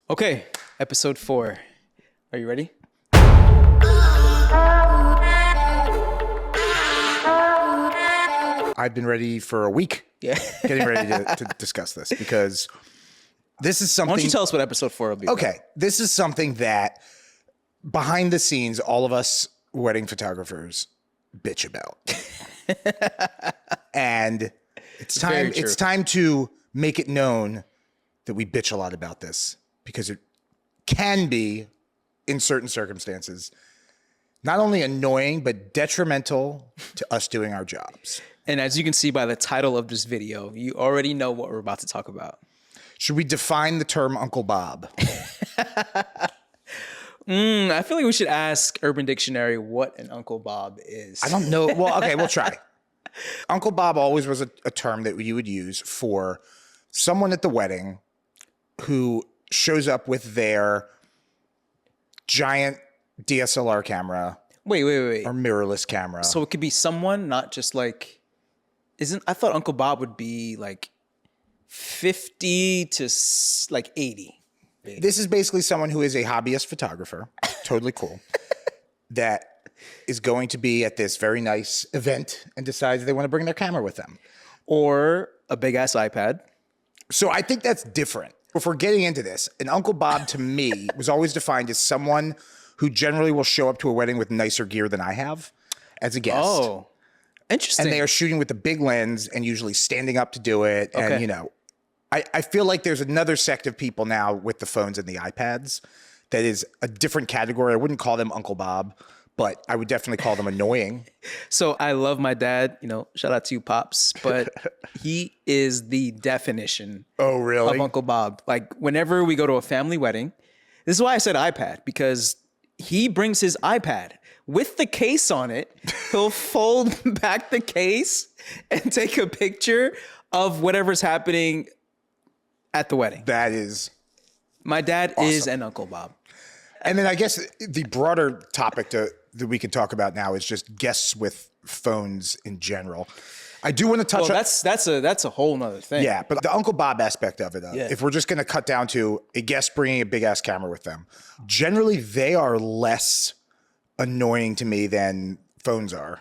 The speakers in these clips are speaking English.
Okay, episode 4. Are you ready? I've been ready for a week. Yeah. Getting ready to discuss this because this is something. Why don't you tell us what episode 4 will be? Okay, this is something that behind the scenes, all of us wedding photographers bitch about, and it's time. Very true. It's time to make it known that we bitch a lot about this because it can be, in certain circumstances, not only annoying but detrimental to us doing our jobs. And as you can see by the title of this video, you already know what we're about to talk about. Should we define the term Uncle Bob? I feel like we should ask Urban Dictionary what an Uncle Bob is. I don't know. Well, okay, we'll try. Uncle Bob always was a term that you would use for someone at the wedding who shows up with their giant DSLR camera. Wait. Or mirrorless camera. So it could be someone, not just like... I thought Uncle Bob would be like 50 to like 80. This is basically someone who is a hobbyist photographer. Totally cool. That is going to be at this very nice event and decides they want to bring their camera with them. Or a big ass iPad. So I think that's different. If we're getting into this, an Uncle Bob to me was always defined as someone who generally will show up to a wedding with nicer gear than I have as a guest. Oh, interesting. And they are shooting with the big lens and usually standing up to do it. Okay. And, you know, I feel like there's another sect of people now with the phones and the iPads that is a different category. I wouldn't call them Uncle Bob, but I would definitely call them annoying. So I love my dad, shout out to you, Pops, but he is the definition Oh, really? of Uncle Bob. Like whenever we go to a family wedding, this is why I said iPad, because he brings his iPad with the case on it. He'll fold back the case and take a picture of whatever's happening at the wedding. That is My dad awesome. is an Uncle Bob. And then I guess the broader topic that we can talk about now is just guests with phones in general. I do want to touch Well, on that's a whole nother thing. Yeah, but the Uncle Bob aspect of it, Yeah. if we're just going to cut down to a guest bringing a big ass camera with them, generally they are less annoying to me than phones are.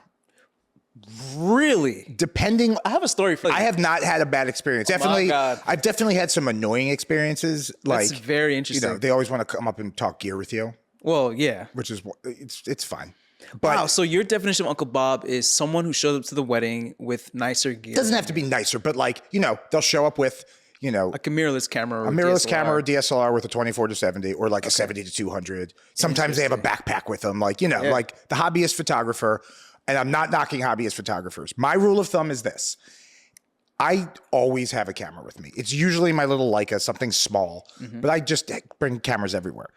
Really? Depending, I have a story for you. I have not had a bad experience. God. I've definitely had some annoying experiences. That's very interesting. They always want to come up and talk gear with you, Well, yeah. which is it's fine. But Wow. So your definition of Uncle Bob is someone who shows up to the wedding with nicer gear. it doesn't have to be nicer, but they'll show up with like a mirrorless camera. Or a mirrorless DSLR. camera or DSLR with a 24 to 70 or like a 70 to 200. Sometimes they have a backpack with them, like the hobbyist photographer. And I'm not knocking hobbyist photographers. My rule of thumb is this. I always have a camera with me. It's usually my little Leica, something small, but I just bring cameras everywhere.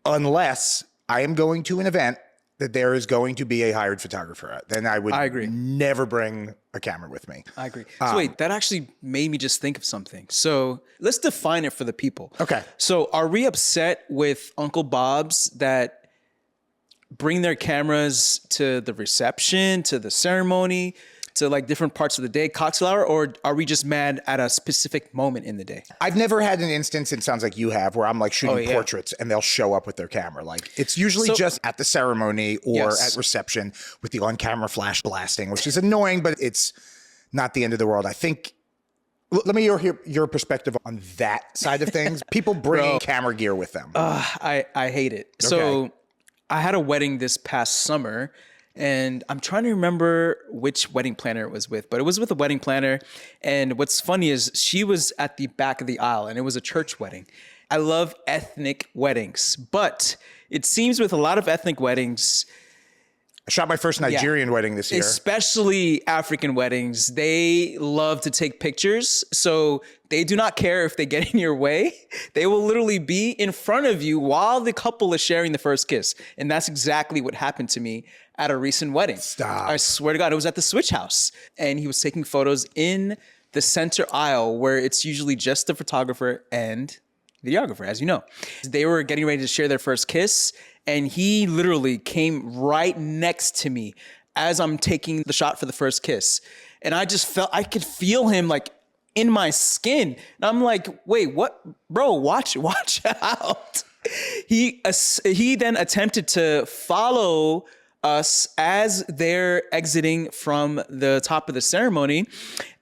Unless I am going to an event that there is going to be a hired photographer at, then I would agree. never bring a camera with me. I agree. So wait, that actually made me just think of something. So let's define it for the people. Okay. So are we upset with Uncle Bobs that bring their cameras to the reception, to the ceremony, to like different parts of the day, cocktail hour, or are we just mad at a specific moment in the day? I've never had an instance, it sounds like you have, where I'm like shooting yeah. portraits and they'll show up with their camera. Like it's usually So- just at the ceremony or Yes. at reception with the on-camera flash blasting, which is annoying, but it's not the end of the world. I think, let me hear your perspective on that side of things. People bringing camera gear with them. I hate it. So I had a wedding this past summer and I'm trying to remember which wedding planner it was with, but it was with a wedding planner. And what's funny is she was at the back of the aisle and it was a church wedding. I love ethnic weddings, but it seems with a lot of ethnic weddings, I shot my first Nigerian wedding this year. especially African weddings, they love to take pictures. So they do not care if they get in your way. They will literally be in front of you while the couple is sharing the first kiss. And that's exactly what happened to me at a recent wedding. Stop. I swear to God, it was at the Switch House. And he was taking photos in the center aisle where it's usually just the photographer and videographer, as you know. They were getting ready to share their first kiss. And he literally came right next to me as I'm taking the shot for the first kiss. And I just I could feel him like in my skin. And I'm like, wait, what, bro? Watch out. He then attempted to follow us as they're exiting from the top of the ceremony,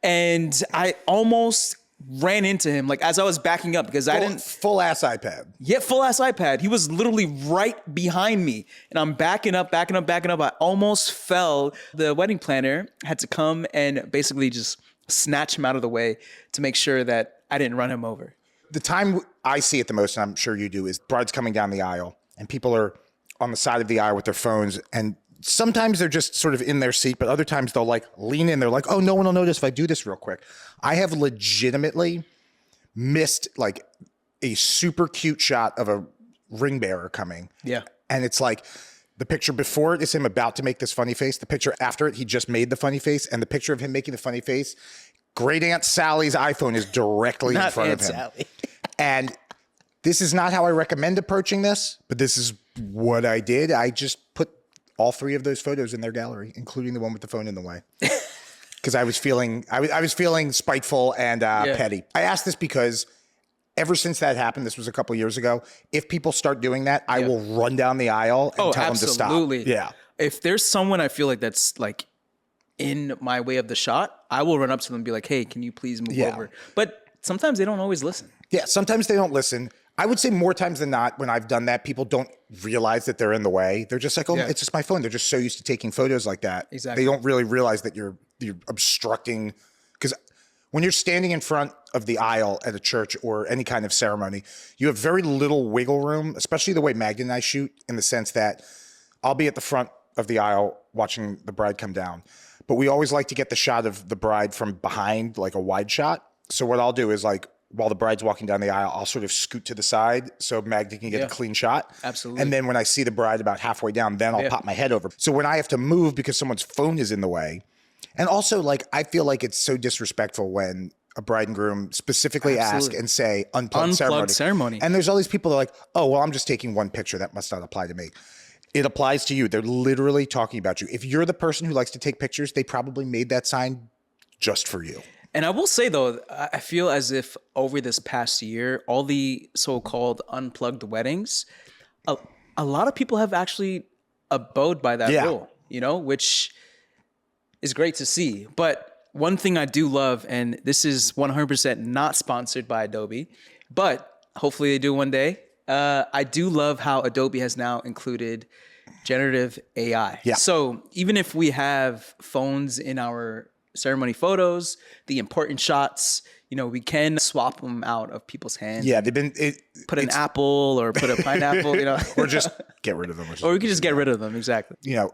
and I almost ran into him like as I was backing up because I didn't full ass iPad. Yeah, full ass iPad. He was literally right behind me, and I'm backing up. I almost fell. The wedding planner had to come and basically just snatch him out of the way to make sure that I didn't run him over. The time I see it the most, and I'm sure you do, is brides coming down the aisle and people are on the side of the aisle with their phones, and sometimes they're just sort of in their seat, but other times they'll like lean in. They're like, oh, no one will notice if I do this real quick. I have legitimately missed like a super cute shot of a ring bearer coming. Yeah. And it's like the picture before it is him about to make this funny face. The picture after it, he just made the funny face. And the picture of him making the funny face, Great Aunt Sally's iPhone is directly in front of him. Sally. And this is not how I recommend approaching this, but this is what I did. I just put all 3 of those photos in their gallery, including the one with the phone in the way. Because I was feeling spiteful and petty. I asked this because ever since that happened, this was a couple years ago, if people start doing that, I will run down the aisle and tell them to stop. Absolutely. Yeah. If there's someone I feel like that's like in my way of the shot, I will run up to them and be like, hey, can you please move over? But sometimes they don't always listen. Yeah, sometimes they don't listen. I would say more times than not, when I've done that, people don't realize that they're in the way. They're just like, oh, it's just my phone. They're just so used to taking photos like that. Exactly. They don't really realize that you're obstructing. Because when you're standing in front of the aisle at a church or any kind of ceremony, you have very little wiggle room, especially the way Magda and I shoot, in the sense that I'll be at the front of the aisle watching the bride come down. But we always like to get the shot of the bride from behind, like a wide shot. So what I'll do is like, while the bride's walking down the aisle, I'll sort of scoot to the side so Magda can get a clean shot. Absolutely. And then when I see the bride about halfway down, then I'll pop my head over. So when I have to move because someone's phone is in the way, and also like I feel like it's so disrespectful when a bride and groom specifically ask and say unplugged ceremony. And there's all these people that are like, oh, well, I'm just taking one picture. That must not apply to me. It applies to you. They're literally talking about you. If you're the person who likes to take pictures, they probably made that sign just for you. And I will say, though, I feel as if over this past year, all the so-called unplugged weddings, a lot of people have actually abode by that rule, you know, which is great to see. But one thing I do love, and this is 100% not sponsored by Adobe, but hopefully they do one day. I do love how Adobe has now included generative AI. Yeah. So even if we have phones in our ceremony photos, the important shots, you know, we can swap them out of people's hands. Yeah, they've been put an apple or put a pineapple, you know, or just get rid of them. Or we could just get rid of them. Exactly. You know,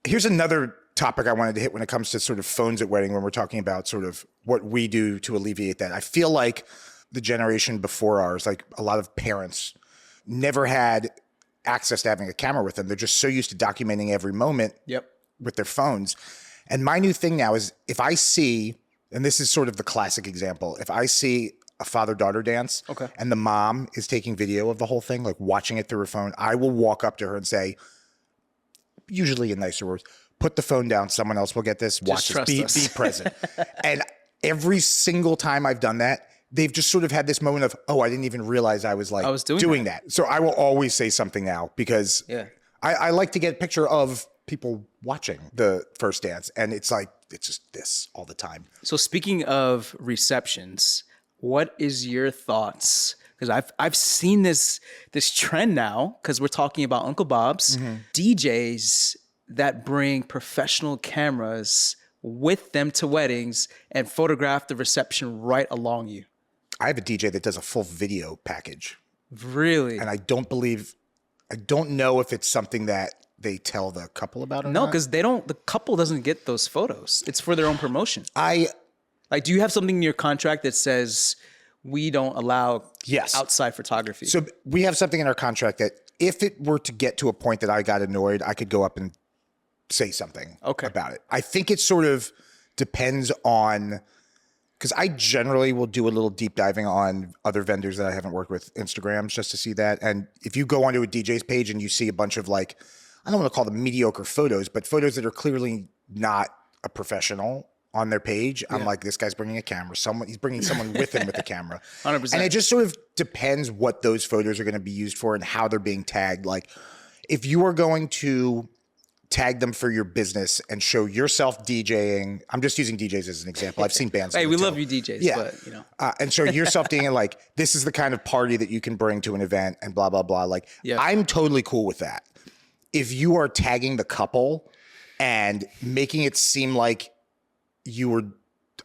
here's another topic I wanted to hit when it comes to sort of phones at wedding, when we're talking about sort of what we do to alleviate that. I feel like the generation before ours, like a lot of parents, never had access to having a camera with them. They're just so used to documenting every moment with their phones. And my new thing now is if I see, and this is sort of the classic example, if I see a father-daughter dance and the mom is taking video of the whole thing, like watching it through her phone, I will walk up to her and say, usually in nicer words, put the phone down, someone else will get this, watch this, be present. And every single time I've done that, they've just sort of had this moment of, oh, I didn't even realize I was doing that. So I will always say something now because I like to get a picture of people watching the first dance. And it's like, it's just this all the time. So speaking of receptions, what is your thoughts? Because I've seen this trend now, because we're talking about Uncle Bob's, DJs that bring professional cameras with them to weddings and photograph the reception right along you. I have a DJ that does a full video package. Really? And I don't know if it's something that they tell the couple about or not. No, because the couple doesn't get those photos. It's for their own promotion. Do you have something in your contract that says we don't allow outside photography? So we have something in our contract that if it were to get to a point that I got annoyed, I could go up and say something about it. I think it sort of depends on, because I generally will do a little deep diving on other vendors that I haven't worked with, Instagrams, just to see that. And if you go onto a DJ's page and you see a bunch of like, I don't want to call them mediocre photos, but photos that are clearly not a professional, on their page, I'm like, this guy's bringing a camera. He's bringing someone with him with a camera. 100%. And it just sort of depends what those photos are going to be used for and how they're being tagged. Like, if you are going to tag them for your business and show yourself DJing, I'm just using DJs as an example. I've seen bands. Hey, we love you DJs, but you know. And show yourself DJing, like, this is the kind of party that you can bring to an event and blah, blah, blah. Like, I'm totally cool with that. If you are tagging the couple and making it seem like you were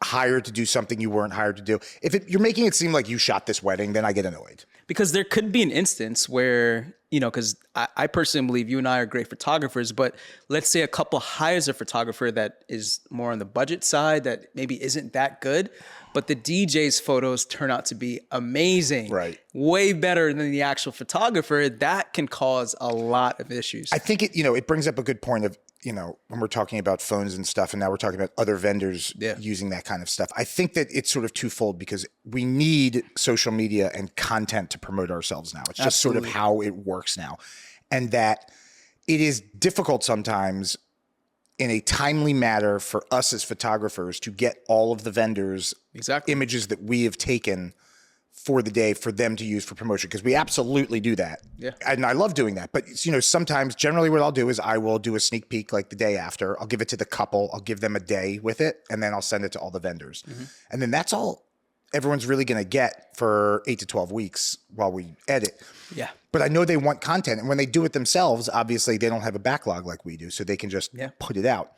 hired to do something you weren't hired to do. If you're making it seem like you shot this wedding, then I get annoyed. Because there could be an instance where, you know, because I personally believe you and I are great photographers, but let's say a couple hires a photographer that is more on the budget side that maybe isn't that good, but the DJ's photos turn out to be amazing. Right. Way better than the actual photographer. That can cause a lot of issues. I think it brings up a good point of, when we're talking about phones and stuff, and now we're talking about other vendors using that kind of stuff. I think that it's sort of twofold because we need social media and content to promote ourselves now. It's just sort of how it works now. And that it is difficult sometimes in a timely manner for us as photographers to get all of the vendors' images that we have taken for the day for them to use for promotion, because we absolutely do that. Yeah. And I love doing that. But, sometimes generally what I'll do is I will do a sneak peek like the day after. I'll give it to the couple. I'll give them a day with it, and then I'll send it to all the vendors. Mm-hmm. And then that's all everyone's really going to get for 8 to 12 weeks while we edit. Yeah. But I know they want content. And when they do it themselves, obviously they don't have a backlog like we do, so they can just put it out.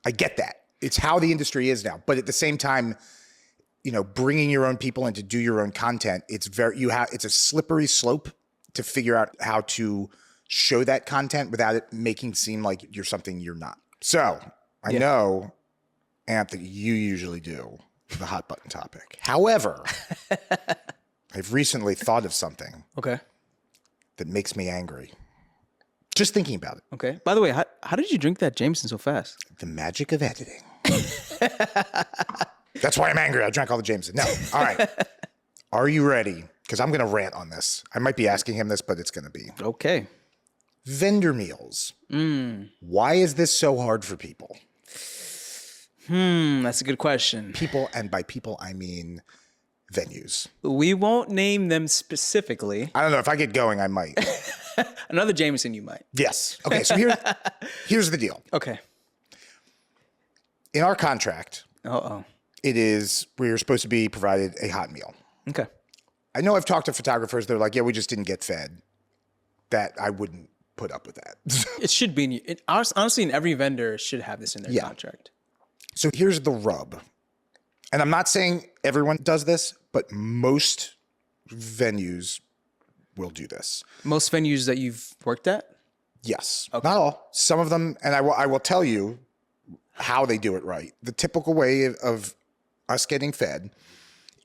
I get that. It's how the industry is now. But at the same time, bringing your own people in to do your own content, it's a slippery slope to figure out how to show that content without it making it seem like you're something you're not. So I know, Ant, that you usually do the hot button topic. However, I've recently thought of something that makes me angry. Just thinking about it. Okay. By the way, how did you drink that Jameson so fast? The magic of editing. That's why I'm angry. I drank all the Jameson. No. All right. Are you ready? Because I'm going to rant on this. I might be asking him this, but it's going to be. Okay. Vendor meals. Why is this so hard for people? That's a good question. People, and by people, I mean venues. We won't name them specifically. I don't know. If I get going, I might. Another Jameson, you might. Yes. Okay. So here's the deal. Okay. In our contract. It is, we're supposed to be provided a hot meal. Okay. I know I've talked to photographers. They're like, yeah, we just didn't get fed. That I wouldn't put up with that. It should be. Honestly, in every vendor should have this in their contract. So here's the rub. And I'm not saying everyone does this, but most venues will do this. Most venues that you've worked at? Yes. Okay. Not all. Some of them, and I will tell you how they do it right. The typical way of us getting fed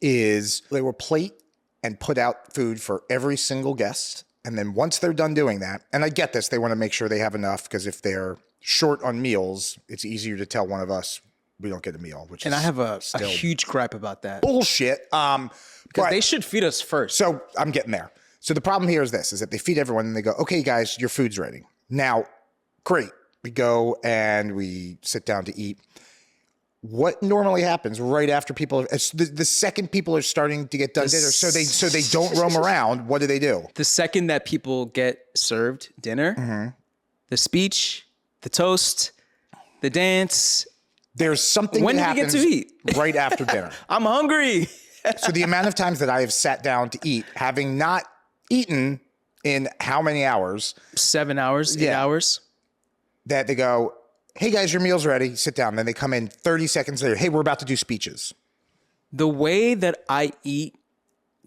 is they will plate and put out food for every single guest. And then once they're done doing that, and I get this, they want to make sure they have enough, because if they're short on meals, it's easier to tell one of us we don't get a meal. And I have a huge gripe about that. Bullshit. Because they should feed us first. So I'm getting there. So the problem here is this, is that they feed everyone and they go, okay, guys, your food's ready. Now, great. We go and we sit down to eat. What normally happens right after people, the second people are starting to get done dinner, so they don't roam around, what do? The second that people get served dinner, the speech, the toast, the dance. There's something when that do we happens get to eat? Right after dinner. I'm hungry. So the amount of times that I have sat down to eat, having not eaten in how many hours? 7 hours, 8 hours. That they go, hey guys, your meal's ready, sit down. Then they come in 30 seconds later, hey, we're about to do speeches. The way that I eat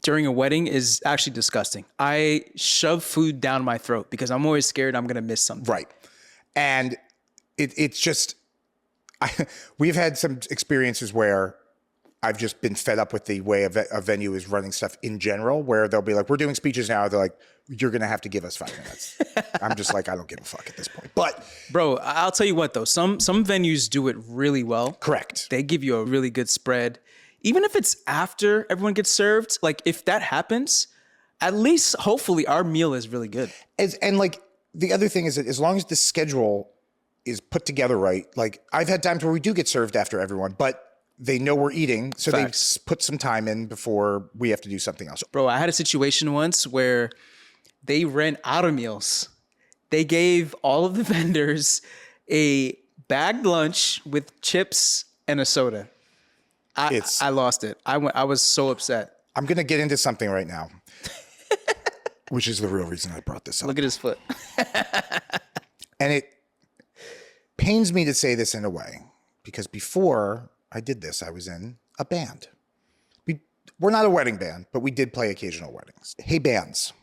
during a wedding is actually disgusting. I shove food down my throat because I'm always scared I'm going to miss something. Right. And it's just, we've had some experiences where I've just been fed up with the way a venue is running stuff in general, where they'll be like, we're doing speeches now. They're like, you're going to have to give us 5 minutes. I'm just like, I don't give a fuck at this point. But bro, I'll tell you what though, some venues do it really well. Correct. They give you a really good spread. Even if it's after everyone gets served, like if that happens, at least hopefully our meal is really good. And like the other thing is that as long as the schedule is put together right. Like I've had times where we do get served after everyone, but they know we're eating. So Facts. they put some time in before we have to do something else. Bro, I had a situation once where they ran out of meals. They gave all of the vendors a bagged lunch with chips and a soda. I lost it. I was so upset. I'm going to get into something right now, which is the real reason I brought this up. Look at his foot. And it pains me to say this in a way, because before I did this, I was in a band. We're not a wedding band, but we did play occasional weddings. Hey, bands,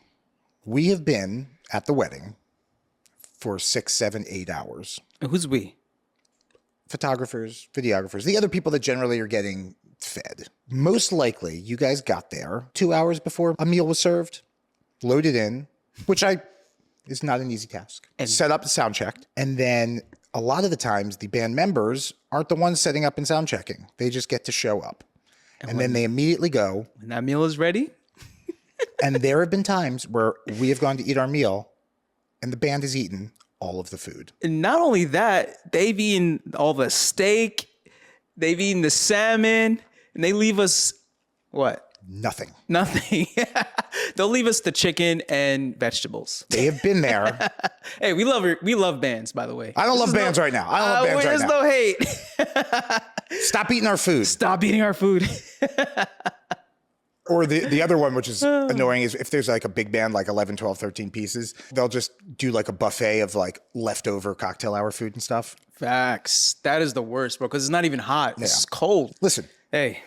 we have been at the wedding for 6, 7, 8 hours. Who's we? Photographers, videographers, the other people that generally are getting fed. Most likely, you guys got there 2 hours before a meal was served, loaded in, which is not an easy task. And set up, sound checked. And then a lot of the times, the band members aren't the ones setting up and sound checking. They just get to show up. And then they immediately go. When that meal is ready? And there have been times where we have gone to eat our meal and the band has eaten all of the food. And not only that, they've eaten all the steak, they've eaten the salmon, and they leave us what? Nothing. Nothing. They'll leave us the chicken and vegetables. They have been there. Hey, we love bands, by the way. I don't love bands right now. I don't love bands right now. There's no hate. Stop eating our food. Stop eating our food. Or the other one, which is annoying, is if there's like a big band, like 11, 12, 13 pieces, they'll just do like a buffet of like leftover cocktail hour food and stuff. Facts. That is the worst, bro, because it's not even hot. It's cold. Listen, hey,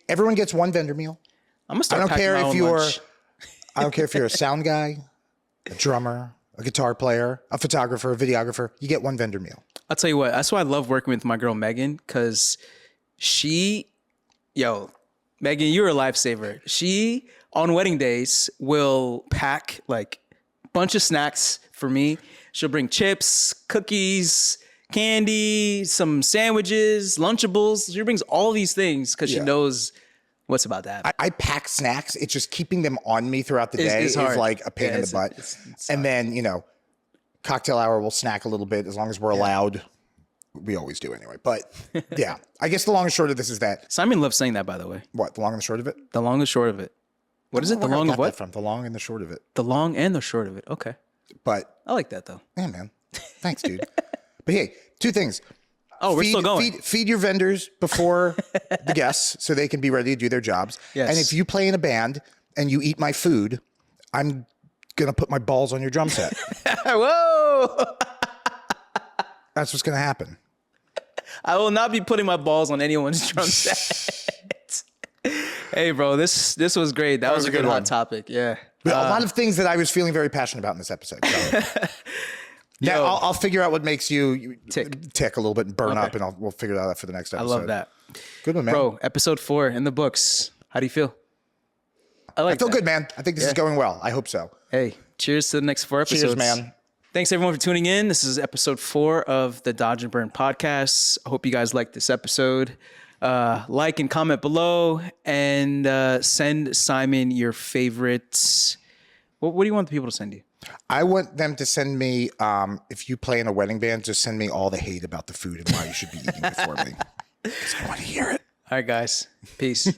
everyone gets one vendor meal. I'm gonna start packing my own lunch. I don't care if you're a sound guy, a drummer, a guitar player, a photographer, a videographer. You get one vendor meal. I'll tell you what. That's why I love working with my girl Megan, because Megan, you're a lifesaver. She, on wedding days, will pack like a bunch of snacks for me. She'll bring chips, cookies, candy, some sandwiches, Lunchables. She brings all these things because she knows what's about to happen. I pack snacks. It's just keeping them on me throughout the day is like a pain in the butt. And then, cocktail hour, we'll snack a little bit as long as we're allowed. We always do anyway. But yeah, I guess the long and short of this is that. Simon loves saying that, by the way. What? The long and the short of it? The long and short of it. What is it? The long of what? From the long and the short of it. The long and the short of it. Okay. But I like that though. Yeah, man. Thanks, dude. But hey, 2 things. Oh, we're still going. Feed your vendors before the guests so they can be ready to do their jobs. Yes. And if you play in a band and you eat my food, I'm going to put my balls on your drum set. Whoa. That's what's going to happen. I will not be putting my balls on anyone's drum set. Hey, bro, this was great. That was a good hot topic. Yeah. A lot of things that I was feeling very passionate about in this episode. So. Now I'll figure out what makes you tick a little bit and burn up, and we'll figure that out for the next episode. I love that. Good one, man. Bro, episode 4 in the books. How do you feel? I feel good, man. I think this is going well. I hope so. Hey, cheers to the next 4 episodes. Cheers, man. Thanks, everyone, for tuning in. This is episode 4 of the Dodge and Burn podcast. I hope you guys liked this episode. Like and comment below, and send Simon your favorites. What do you want the people to send you? I want them to send me, if you play in a wedding band, just send me all the hate about the food and why you should be eating before me. Because I want to hear it. All right, guys. Peace.